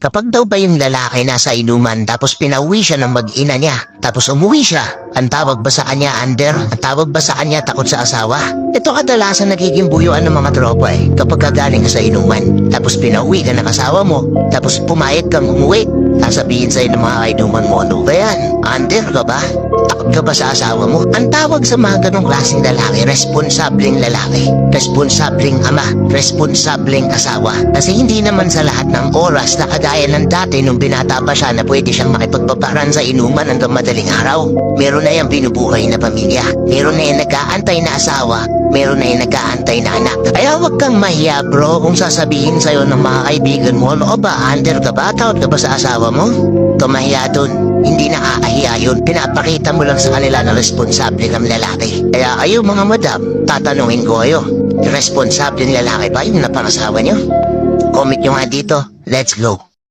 Kapag daw ba yung lalaki nasa inuman tapos pinauwi siya ng mag-ina niya, tapos umuwi siya, ang tawag ba sa kanya under? Ang tawag ba sa kanya takot sa asawa? Ito kadalasan nagiging buyuan ng mga tropa kapag gagaling ka sa inuman, tapos pinauwi ka ng asawa mo, tapos pumayag kang umuwi. Sasabihin sa'yo ng mga kainuman mo, ano ba yan? Under ka ba? Takot ka ba sa asawa mo? Ang tawag sa mga ganong klaseng lalaki, responsableng lalaki, responsableng ama, responsableng asawa. Kasi hindi naman sa lahat ng oras na kagaya ng dati nung binata pa siya na pwede siyang makipagpaparan sa inuman hanggang madaling araw. Meron na yung binubuhay na pamilya, meron na yung nag-aantay na asawa, meron na yung nag-aantay na anak. Kaya huwag kang mahiya bro kung sasabihin sa'yo ng mga kaibigan mo, ano ba, under ka ba? Takot ka ba sa asawa mo? Tumahiya dun. Hindi nakakahiya yun. Pinapakita mo lang sa kanila na responsable kang lalaki. Kaya kayo mga madam, tatanungin ko kayo, responsable ng lalaki ba yung napangasawa nyo? Comment nyo nga dito. Let's go.